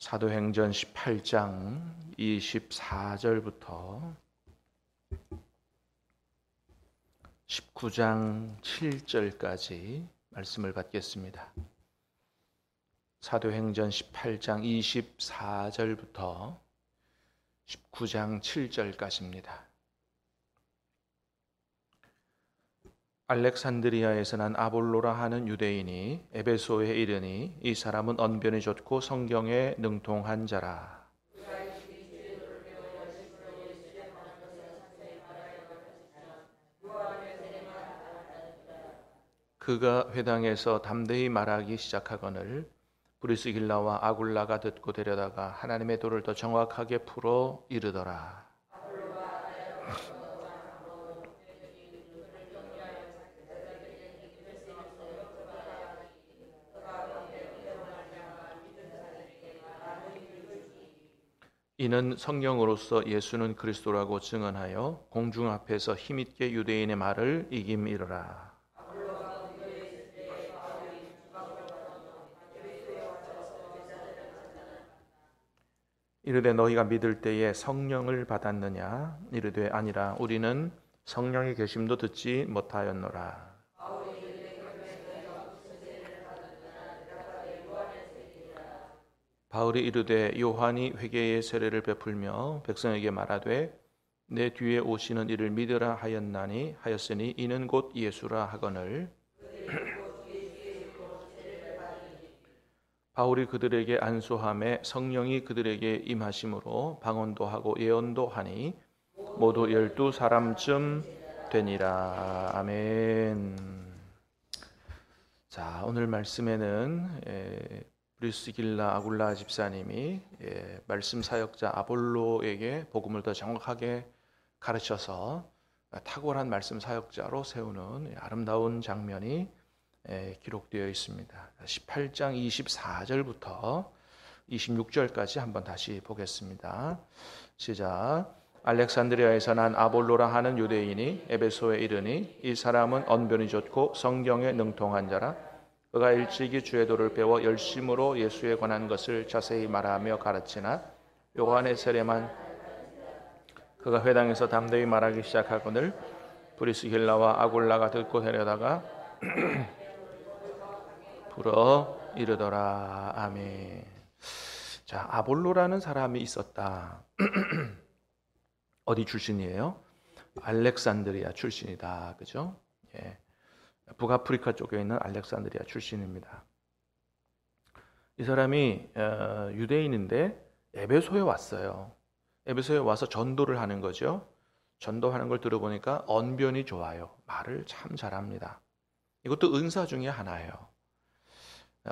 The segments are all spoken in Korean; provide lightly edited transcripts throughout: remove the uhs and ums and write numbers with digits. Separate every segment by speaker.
Speaker 1: 사도행전 18장 24절부터 19장 7절까지 말씀을 받겠습니다. 사도행전 18장 24절부터 19장 7절까지입니다. 알렉산드리아에서 난 아볼로라 하는 유대인이 에베소에 이르니 이 사람은 언변이 좋고 성경에 능통한 자라. 그가 회당에서 담대히 말하기 시작하거늘 브리스길라와 아굴라가 듣고 데려다가 하나님의 도를 더 정확하게 풀어 이르더라. 이는 성령으로서 예수는 그리스도라고 증언하여 공중 앞에서 힘있게 유대인의 말을 이김이러라. 이르되 너희가 믿을 때에 성령을 받았느냐? 이르되 아니라 우리는 성령의 계심도 듣지 못하였노라. 바울이 이르되 요한이 회개의 세례를 베풀며 백성에게 말하되 내 뒤에 오시는 이를 믿으라 하였으니 이는 곧 예수라 하거늘 바울이 그들에게 안수함에 성령이 그들에게 임하심으로 방언도 하고 예언도 하니 모두 12사람쯤 되니라. 아멘. 자, 오늘 말씀에는 브리스길라 아굴라 집사님이 말씀 사역자 아볼로에게 복음을 더 정확하게 가르쳐서 탁월한 말씀 사역자로 세우는 아름다운 장면이 기록되어 있습니다. 18장 24절부터 26절까지 한번 다시 보겠습니다. 시작. 알렉산드리아에서 난 아볼로라 하는 유대인이 에베소에 이르니 이 사람은 언변이 좋고 성경에 능통한 자라. 그가 일찍이 주의 도를 배워 열심으로 예수에 관한 것을 자세히 말하며 가르치나 요한의 세례만 그가 회당에서 담대히 말하기 시작하거늘 브리스길라와 아굴라가 듣고 데려다가 불어 이르더라. 아멘. 자, 아볼로라는 사람이 있었다. 어디 출신이에요? 알렉산드리아 출신이다. 그죠? 예. 북아프리카 쪽에 있는 알렉산드리아 출신입니다. 이 사람이 유대인인데 에베소에 왔어요. 에베소에 와서 전도를 하는 거죠. 전도하는 걸 들어보니까 언변이 좋아요. 말을 참 잘합니다. 이것도 은사 중에 하나예요.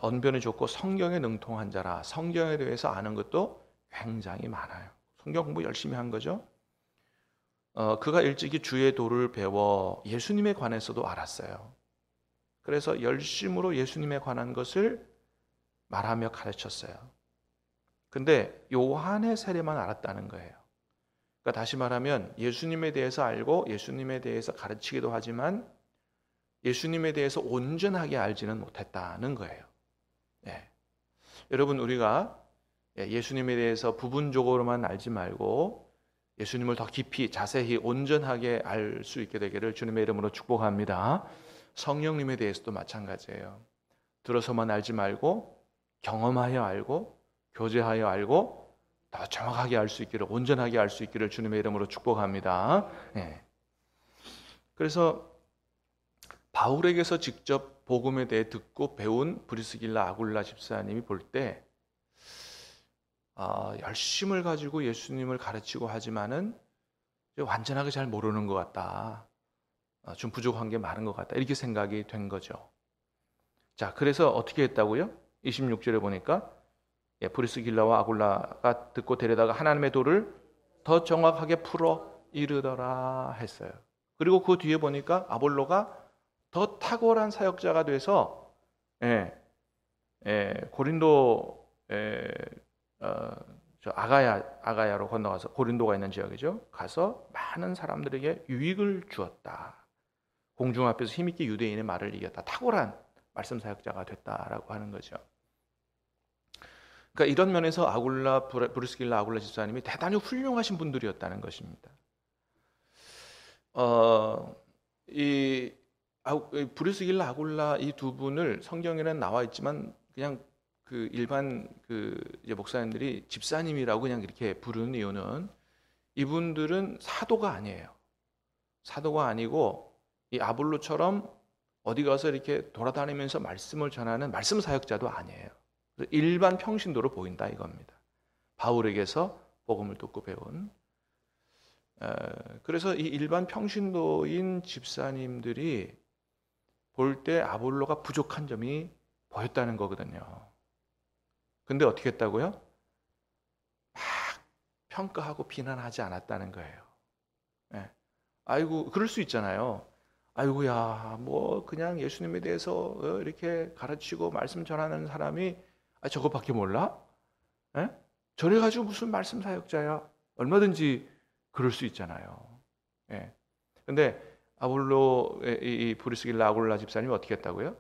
Speaker 1: 언변이 좋고 성경에 능통한 자라. 성경에 대해서 아는 것도 굉장히 많아요. 성경 공부 열심히 한 거죠. 그가 일찍이 주의 도를 배워 예수님에 관해서도 알았어요. 그래서 열심으로 예수님에 관한 것을 말하며 가르쳤어요. 근데 요한의 세례만 알았다는 거예요. 그러니까 다시 말하면 예수님에 대해서 알고 예수님에 대해서 가르치기도 하지만 예수님에 대해서 온전하게 알지는 못했다는 거예요. 예. 여러분, 우리가 예수님에 대해서 부분적으로만 알지 말고 예수님을 더 깊이 자세히 온전하게 알 수 있게 되기를 주님의 이름으로 축복합니다. 성령님에 대해서도 마찬가지예요. 들어서만 알지 말고 경험하여 알고 교제하여 알고 더 정확하게 알 수 있기를, 온전하게 알 수 있기를 주님의 이름으로 축복합니다. 예. 그래서 바울에게서 직접 복음에 대해 듣고 배운 브리스길라 아굴라 집사님이 볼 때 열심을 가지고 예수님을 가르치고 하지만은 완전하게 잘 모르는 것 같다. 좀 부족한 게 많은 것 같다. 이렇게 생각이 된 거죠. 자, 그래서 어떻게 했다고요? 26절에 보니까 브리스길라와 아굴라가 듣고 데려다가 하나님의 도를 더 정확하게 풀어 이르더라 했어요. 그리고 그 뒤에 보니까 아볼로가 더 탁월한 사역자가 돼서 고린도 아가야로 건너가서 고린도가 있는 지역이죠. 가서 많은 사람들에게 유익을 주었다. 공중 앞에서 힘있게 유대인의 말을 이겼다. 탁월한 말씀 사역자가 됐다라고 하는 거죠. 그러니까 이런 면에서 브리스길라 아굴라 집사님이 대단히 훌륭하신 분들이었다는 것입니다. 이 브리스길라 아굴라 이 두 분을 성경에는 나와 있지만 그냥 그 일반 이제 목사님들이 집사님이라고 그냥 이렇게 부르는 이유는 이분들은 사도가 아니에요. 사도가 아니고 이 아볼로처럼 어디 가서 이렇게 돌아다니면서 말씀을 전하는 말씀 사역자도 아니에요. 일반 평신도로 보인다 이겁니다. 바울에게서 복음을 듣고 배운. 그래서 이 일반 평신도인 집사님들이 볼 때 아볼로가 부족한 점이 보였다는 거거든요. 근데 어떻게 했다고요? 막 평가하고 비난하지 않았다는 거예요. 아이고, 그럴 수 있잖아요. 아이고야, 뭐 그냥 예수님에 대해서 이렇게 가르치고 말씀 전하는 사람이 저거밖에 몰라? 저래 가지고 무슨 말씀 사역자야? 얼마든지 그럴 수 있잖아요. 근데 아볼로 이 브리스길라 아굴라 집사님이 어떻게 했다고요?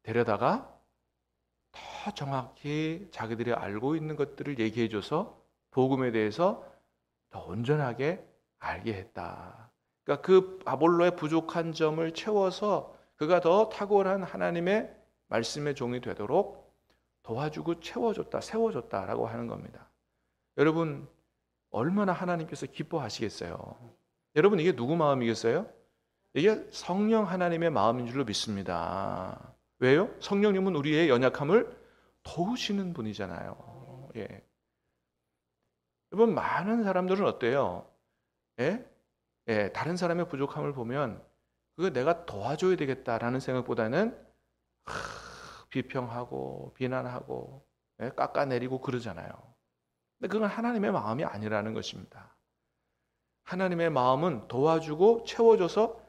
Speaker 1: 데려다가 더 정확히 자기들이 알고 있는 것들을 얘기해줘서 복음에 대해서 더 온전하게 알게 했다. 그러니까 그 아볼로의 부족한 점을 채워서 그가 더 탁월한 하나님의 말씀의 종이 되도록 도와주고 채워줬다, 세워줬다라고 하는 겁니다. 여러분 얼마나 하나님께서 기뻐하시겠어요? 여러분 이게 누구 마음이겠어요? 이게 성령 하나님의 마음인 줄로 믿습니다. 왜요? 성령님은 우리의 연약함을 도우시는 분이잖아요. 여러분 많은 사람들은 어때요? 다른 사람의 부족함을 보면 그거 내가 도와줘야 되겠다라는 생각보다는 비평하고 비난하고 깎아내리고 그러잖아요. 근데 그건 하나님의 마음이 아니라는 것입니다. 하나님의 마음은 도와주고 채워줘서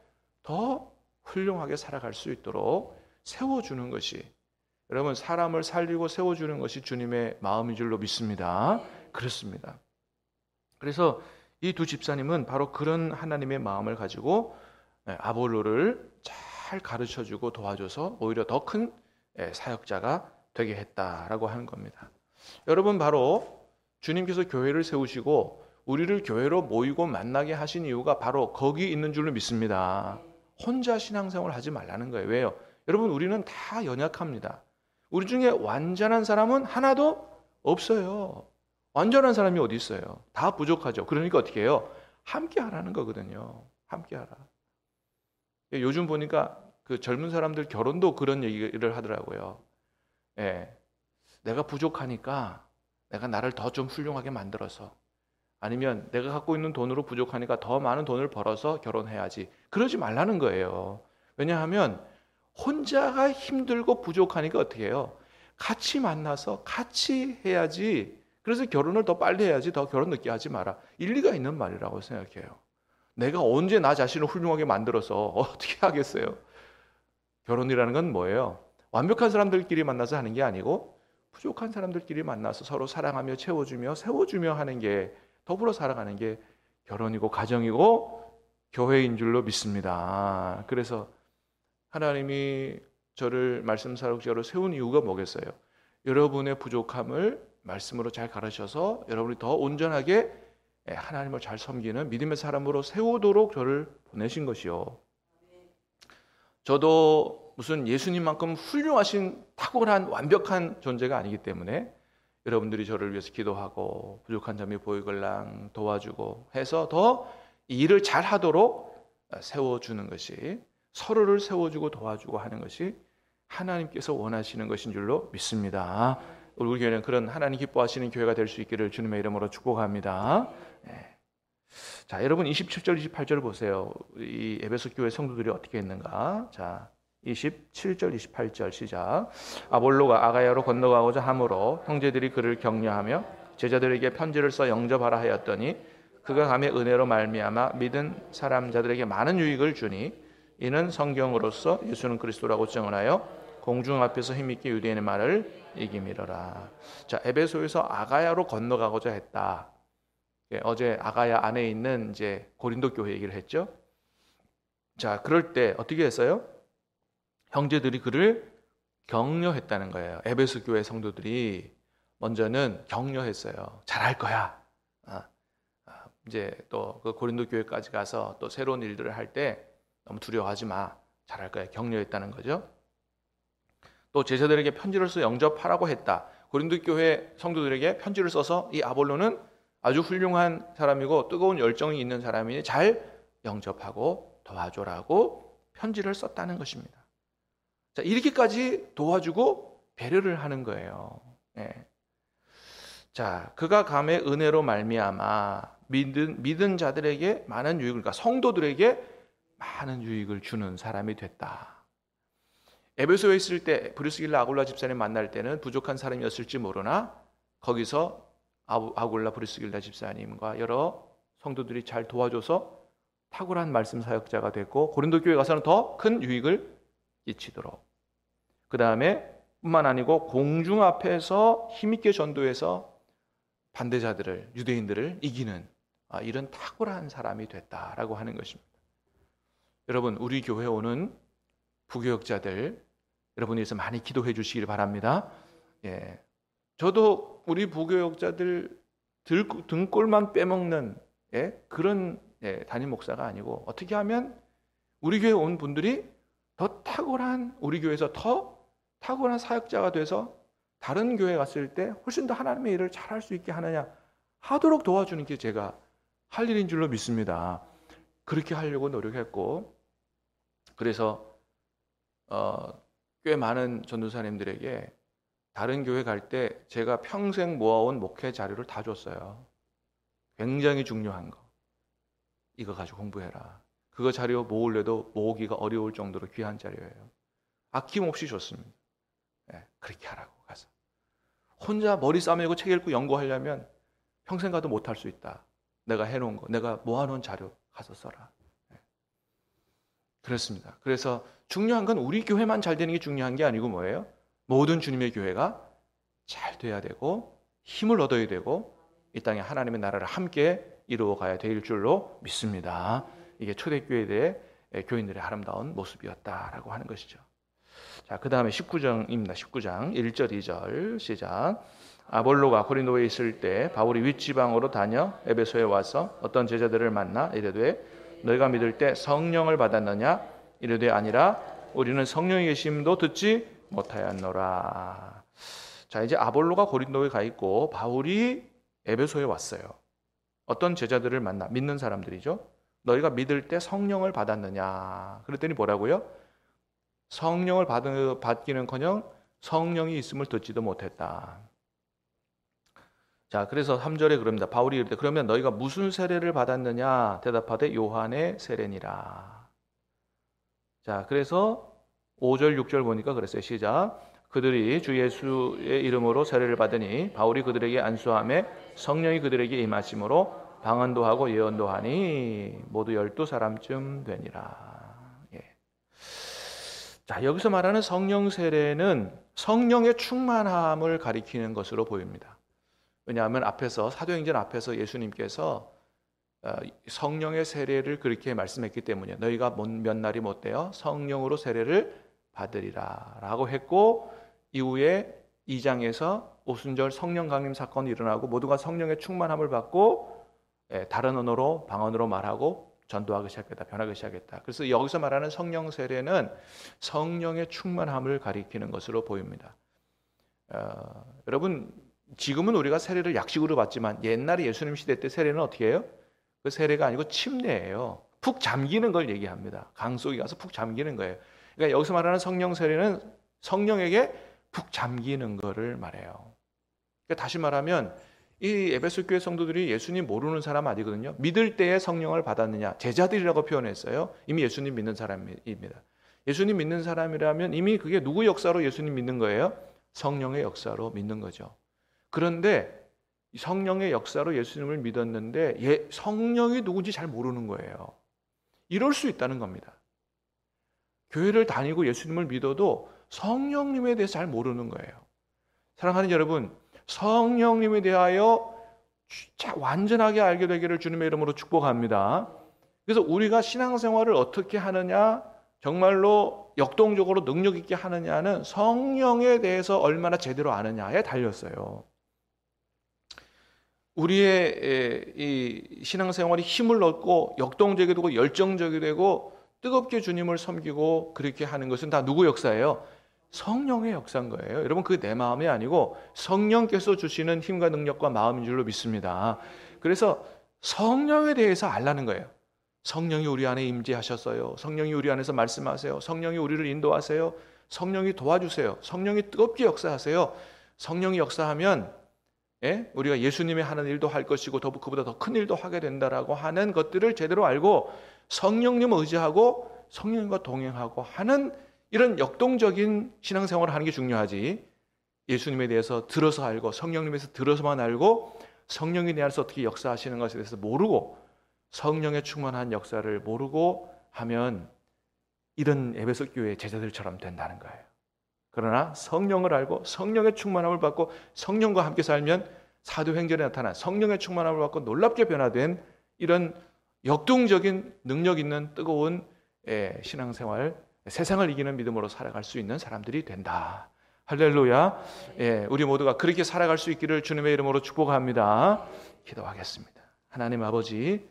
Speaker 1: 더 훌륭하게 살아갈 수 있도록 세워주는 것이, 여러분 사람을 살리고 세워주는 것이 주님의 마음인 줄로 믿습니다. 그렇습니다. 그래서 이 두 집사님은 바로 그런 하나님의 마음을 가지고 아볼로를 잘 가르쳐주고 도와줘서 오히려 더 큰 사역자가 되게 했다라고 하는 겁니다. 여러분 바로 주님께서 교회를 세우시고 우리를 교회로 모이고 만나게 하신 이유가 바로 거기 있는 줄로 믿습니다. 혼자 신앙생활을 하지 말라는 거예요. 왜요? 여러분 우리는 다 연약합니다. 우리 중에 완전한 사람은 하나도 없어요. 완전한 사람이 어디 있어요? 다 부족하죠. 그러니까 어떻게 해요? 함께 하라는 거거든요. 함께 하라. 요즘 보니까 그 젊은 사람들 결혼도 그런 얘기를 하더라고요. 내가 부족하니까 내가 나를 더 좀 훌륭하게 만들어서, 아니면 내가 갖고 있는 돈으로 부족하니까 더 많은 돈을 벌어서 결혼해야지. 그러지 말라는 거예요. 왜냐하면 혼자가 힘들고 부족하니까 어떻게 해요? 같이 만나서 같이 해야지. 그래서 결혼을 더 빨리 해야지 더 결혼 늦게 하지 마라. 일리가 있는 말이라고 생각해요. 내가 언제 나 자신을 훌륭하게 만들어서 어떻게 하겠어요? 결혼이라는 건 뭐예요? 완벽한 사람들끼리 만나서 하는 게 아니고 부족한 사람들끼리 만나서 서로 사랑하며 채워주며 세워주며 하는 게, 더불어 살아가는 게 결혼이고 가정이고 교회인 줄로 믿습니다. 그래서 하나님이 저를 말씀 사역자로 세운 이유가 뭐겠어요? 여러분의 부족함을 말씀으로 잘 가르쳐서 여러분이 더 온전하게 하나님을 잘 섬기는 믿음의 사람으로 세우도록 저를 보내신 것이요. 저도 무슨 예수님만큼 훌륭하신 탁월한 완벽한 존재가 아니기 때문에 여러분들이 저를 위해서 기도하고 부족한 점이 보이걸랑 도와주고 해서 더 일을 잘 하도록 세워주는 것이, 서로를 세워주고 도와주고 하는 것이 하나님께서 원하시는 것인 줄로 믿습니다. 우리 교회는 그런 하나님 기뻐하시는 교회가 될 수 있기를 주님의 이름으로 축복합니다. 자, 여러분 27절 28절 보세요. 이 에베소 교회 성도들이 어떻게 했는가? 자, 27절 28절 시작. 아볼로가 아가야로 건너가고자 함으로 형제들이 그를 격려하며 제자들에게 편지를 써 영접하라 하였더니 그가 감히 은혜로 말미암아 믿은 사람자들에게 많은 유익을 주니 이는 성경으로서 예수는 그리스도라고 증언하여 공중 앞에서 힘있게 유대인의 말을 이기미러라. 자, 에베소에서 아가야로 건너가고자 했다. 어제 아가야 안에 있는 이제 고린도 교회 얘기를 했죠. 자, 그럴 때 어떻게 했어요? 형제들이 그를 격려했다는 거예요. 에베소 교회 성도들이 먼저는 격려했어요. 잘할 거야. 이제 또 그 고린도 교회까지 가서 또 새로운 일들을 할 때 너무 두려워하지 마. 잘할 거야. 격려했다는 거죠. 또 제자들에게 편지를 써 영접하라고 했다. 고린도 교회 성도들에게 편지를 써서 이 아볼로는 아주 훌륭한 사람이고 뜨거운 열정이 있는 사람이니 잘 영접하고 도와줘라고 편지를 썼다는 것입니다. 자, 이렇게까지 도와주고 배려를 하는 거예요. 예. 자, 그가 감의 은혜로 말미암아 믿은 자들에게 많은 유익을, 그러니까 성도들에게 많은 유익을 주는 사람이 됐다. 에베소에 있을 때 브리스길라 아굴라 집사님 만날 때는 부족한 사람이었을지 모르나 거기서 아굴라 브리스길라 집사님과 여러 성도들이 잘 도와줘서 탁월한 말씀 사역자가 됐고 고린도 교회 가서는 더 큰 유익을 끼치도록, 그 다음에 뿐만 아니고 공중 앞에서 힘있게 전도해서 반대자들을, 유대인들을 이기는 이런 탁월한 사람이 됐다라고 하는 것입니다. 여러분, 우리 교회 오는 부교역자들 여러분이 위해서 많이 기도해 주시길 바랍니다. 예, 저도 우리 부교역자들 등골만 빼먹는 그런 담임 목사가 아니고 어떻게 하면 우리 교회 온 분들이 더 탁월한, 우리 교회에서 더 탁월한 사역자가 돼서 다른 교회 갔을 때 훨씬 더 하나님의 일을 잘할 수 있게 하느냐 하도록 도와주는 게 제가 할 일인 줄로 믿습니다. 그렇게 하려고 노력했고, 그래서 꽤 많은 전도사님들에게 다른 교회 갈 때 제가 평생 모아온 목회 자료를 다 줬어요. 굉장히 중요한 거. 이거 가지고 공부해라. 그거 자료 모으려도 모으기가 어려울 정도로 귀한 자료예요. 아낌없이 줬습니다. 그렇게 하라고 가서. 혼자 머리 싸매고 책 읽고 연구하려면 평생 가도 못할 수 있다. 내가 해놓은 거, 내가 모아놓은 자료 가서 써라. 그렇습니다. 그래서 중요한 건 우리 교회만 잘 되는 게 중요한 게 아니고 뭐예요? 모든 주님의 교회가 잘 돼야 되고 힘을 얻어야 되고 이 땅에 하나님의 나라를 함께 이루어가야 될 줄로 믿습니다. 이게 초대교회의 교인들의 아름다운 모습이었다라고 하는 것이죠. 자, 그 다음에 19장입니다. 19장 1절 2절 시작. 아볼로가 고린도에 있을 때 바울이 윗지방으로 다녀 에베소에 와서 어떤 제자들을 만나 이르되 너희가 믿을 때 성령을 받았느냐? 이르되 아니라 우리는 성령의 계심도 듣지 못하였노라. 자, 이제 아볼로가 고린도에 가 있고 바울이 에베소에 왔어요. 어떤 제자들을 만나, 믿는 사람들이죠. 너희가 믿을 때 성령을 받았느냐? 그랬더니 뭐라고요? 성령을 받기는커녕 성령이 있음을 듣지도 못했다. 자, 그래서 3절에 그럽니다. 바울이 이르되 그러면 너희가 무슨 세례를 받았느냐? 대답하되 요한의 세례니라. 자, 그래서 5절 6절 보니까 그랬어요. 시작. 그들이 주 예수의 이름으로 세례를 받으니 바울이 그들에게 안수하매 성령이 그들에게 임하심으로 방언도 하고 예언도 하니 모두 12사람쯤 되니라. 자, 여기서 말하는 성령 세례는 성령의 충만함을 가리키는 것으로 보입니다. 왜냐하면 앞에서 사도행전 앞에서 예수님께서 성령의 세례를 그렇게 말씀했기 때문에 너희가 몇 날이 못 되어 성령으로 세례를 받으리라 라고 했고, 이후에 2장에서 오순절 성령 강림 사건이 일어나고 모두가 성령의 충만함을 받고 다른 언어로 방언으로 말하고 전도하기 시작했다. 변하기 시작했다. 그래서 여기서 말하는 성령 세례는 성령의 충만함을 가리키는 것으로 보입니다. 여러분, 지금은 우리가 세례를 약식으로 받지만 옛날에 예수님 시대 때 세례는 어떻게 해요? 그 세례가 아니고 침례예요. 푹 잠기는 걸 얘기합니다. 강 속에 가서 푹 잠기는 거예요. 그러니까 여기서 말하는 성령 세례는 성령에게 푹 잠기는 거를 말해요. 그러니까 다시 말하면 이 에베소 교회 성도들이 예수님 모르는 사람 아니거든요. 믿을 때에 성령을 받았느냐? 제자들이라고 표현했어요. 이미 예수님 믿는 사람입니다. 예수님 믿는 사람이라면 이미 그게 누구 역사로 예수님 믿는 거예요? 성령의 역사로 믿는 거죠. 그런데 성령의 역사로 예수님을 믿었는데 성령이 누군지 잘 모르는 거예요. 이럴 수 있다는 겁니다. 교회를 다니고 예수님을 믿어도 성령님에 대해서 잘 모르는 거예요. 사랑하는 여러분, 성령님에 대하여 완전하게 알게 되기를 주님의 이름으로 축복합니다. 그래서 우리가 신앙생활을 어떻게 하느냐, 정말로 역동적으로 능력 있게 하느냐는 성령에 대해서 얼마나 제대로 아느냐에 달렸어요. 우리의 이 신앙생활이 힘을 얻고 역동적이 되고 열정적이 되고 뜨겁게 주님을 섬기고 그렇게 하는 것은 다 누구 역사예요? 성령의 역사인 거예요. 여러분, 그게 내 마음이 아니고 성령께서 주시는 힘과 능력과 마음인 줄로 믿습니다. 그래서 성령에 대해서 알라는 거예요. 성령이 우리 안에 임재하셨어요. 성령이 우리 안에서 말씀하세요. 성령이 우리를 인도하세요. 성령이 도와주세요. 성령이 뜨겁게 역사하세요. 성령이 역사하면 우리가 예수님이 하는 일도 할 것이고 그보다 더 큰 일도 하게 된다라고 하는 것들을 제대로 알고 성령님을 의지하고 성령님과 동행하고 하는 이런 역동적인 신앙생활을 하는 게 중요하지, 예수님에 대해서 들어서 알고 성령님에 대해서 들어서만 알고 성령이 내 안에서 어떻게 역사하시는 것에 대해서 모르고 성령의 충만한 역사를 모르고 하면 이런 에베소 교회 제자들처럼 된다는 거예요. 그러나 성령을 알고 성령의 충만함을 받고 성령과 함께 살면 사도행전에 나타난 성령의 충만함을 받고 놀랍게 변화된 이런 역동적인 능력 있는 뜨거운 신앙생활, 세상을 이기는 믿음으로 살아갈 수 있는 사람들이 된다. 할렐루야. 우리 모두가 그렇게 살아갈 수 있기를 주님의 이름으로 축복합니다. 기도하겠습니다. 하나님 아버지,